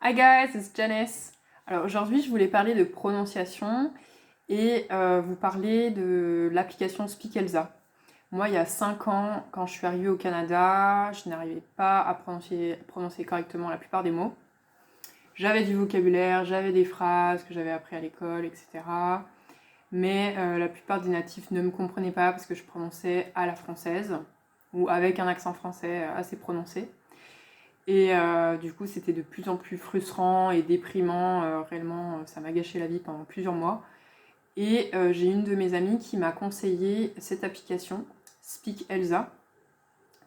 Hi guys, it's Janice. Alors aujourd'hui, je voulais parler de prononciation et vous parler de l'application Speak Elsa. Moi, il y a 5 ans, quand je suis arrivée au Canada, je n'arrivais pas à prononcer correctement la plupart des mots. J'avais du vocabulaire, j'avais des phrases que j'avais appris à l'école, etc. Mais la plupart des natifs ne me comprenaient pas parce que je prononçais à la française ou avec un accent français assez prononcé. Et du coup, c'était de plus en plus frustrant et déprimant. Réellement, ça m'a gâché la vie pendant plusieurs mois. Et j'ai une de mes amies qui m'a conseillé cette application, Speak Elsa,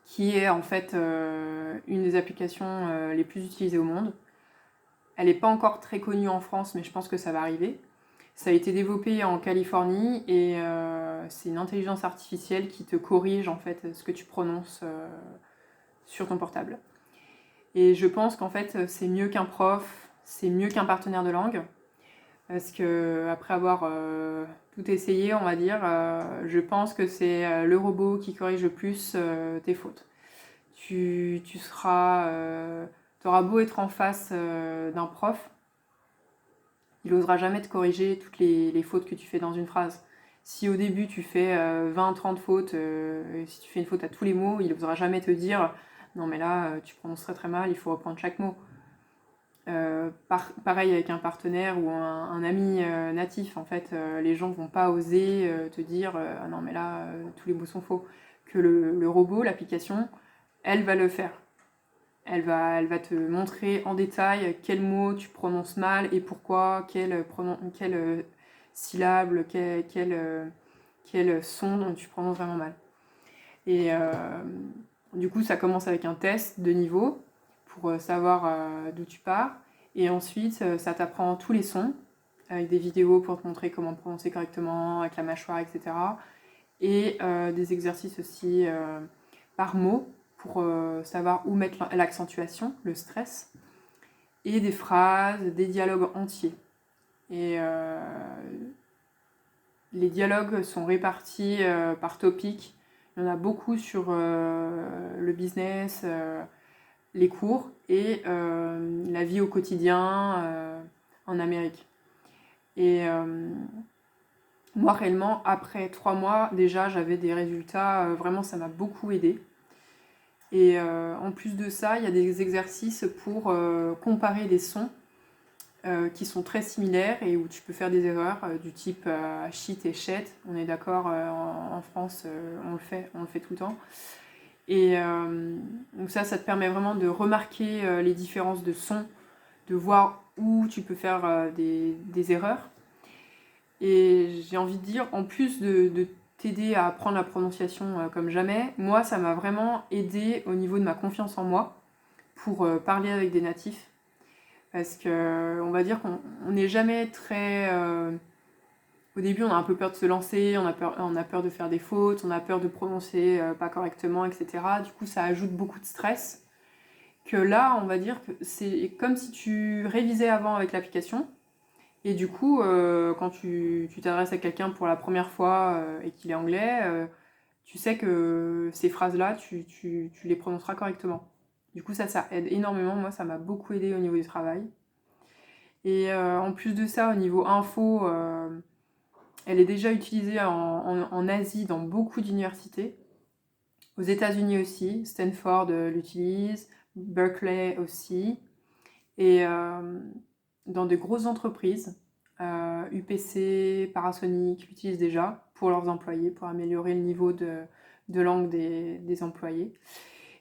qui est en fait une des applications les plus utilisées au monde. Elle n'est pas encore très connue en France, mais je pense que ça va arriver. Ça a été développé en Californie et c'est une intelligence artificielle qui te corrige en fait ce que tu prononces sur ton portable. Et je pense qu'en fait, c'est mieux qu'un prof, c'est mieux qu'un partenaire de langue. Parce que après avoir tout essayé, on va dire, je pense que c'est le robot qui corrige le plus tes fautes. Tu auras beau être en face d'un prof, il n'osera jamais te corriger toutes les fautes que tu fais dans une phrase. Si au début tu fais 20-30 fautes, si tu fais une faute à tous les mots, il n'osera jamais te dire non mais là tu prononces très très mal, il faut reprendre chaque mot. Pareil avec un partenaire ou un ami natif, en fait, les gens vont pas oser te dire ah non mais là tous les mots sont faux. Que le robot, l'application, elle va le faire. Elle va te montrer en détail quels mots tu prononces mal et pourquoi, quelle syllabe, quel son tu prononces vraiment mal. Et du coup, ça commence avec un test de niveau pour savoir d'où tu pars. Et ensuite, ça t'apprend tous les sons, avec des vidéos pour te montrer comment prononcer correctement, avec la mâchoire, etc. Et des exercices aussi par mot, pour savoir où mettre l'accentuation, le stress. Et des phrases, des dialogues entiers. Et les dialogues sont répartis par topic. Il y en a beaucoup sur le business, les cours et la vie au quotidien en Amérique. Et moi, réellement, après 3 mois, déjà, j'avais des résultats, vraiment, ça m'a beaucoup aidé. Et en plus de ça, il y a des exercices pour comparer des sons qui sont très similaires et où tu peux faire des erreurs du type shit et shit. On est d'accord, en France, on le fait tout le temps. Et donc ça te permet vraiment de remarquer les différences de sons, de voir où tu peux faire des erreurs. Et j'ai envie de dire, en plus de t'aider à apprendre la prononciation comme jamais, moi ça m'a vraiment aidé au niveau de ma confiance en moi pour parler avec des natifs. Parce que on va dire qu'on n'est jamais très... au début, on a un peu peur de se lancer, on a peur de faire des fautes, on a peur de prononcer pas correctement, etc. Du coup, ça ajoute beaucoup de stress. Que là, on va dire que c'est comme si tu révisais avant avec l'application. Et du coup, quand tu t'adresses à quelqu'un pour la première fois et qu'il est anglais, tu sais que ces phrases-là, tu les prononceras correctement. Du coup, ça aide énormément. Moi, ça m'a beaucoup aidé au niveau du travail. Et en plus de ça, au niveau info, elle est déjà utilisée en Asie dans beaucoup d'universités. Aux États-Unis aussi, Stanford l'utilise, Berkeley aussi. Et dans de grosses entreprises, UPC, Parasonic l'utilisent déjà pour leurs employés, pour améliorer le niveau de langue des employés.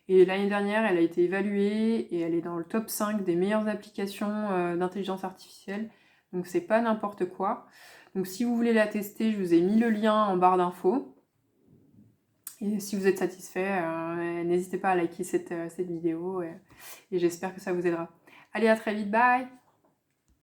Et l'année dernière, elle a été évaluée et elle est dans le top 5 des meilleures applications d'intelligence artificielle. Donc c'est pas n'importe quoi. Donc si vous voulez la tester, je vous ai mis le lien en barre d'infos. Et si vous êtes satisfait, n'hésitez pas à liker cette vidéo et j'espère que ça vous aidera. Allez, à très vite, bye!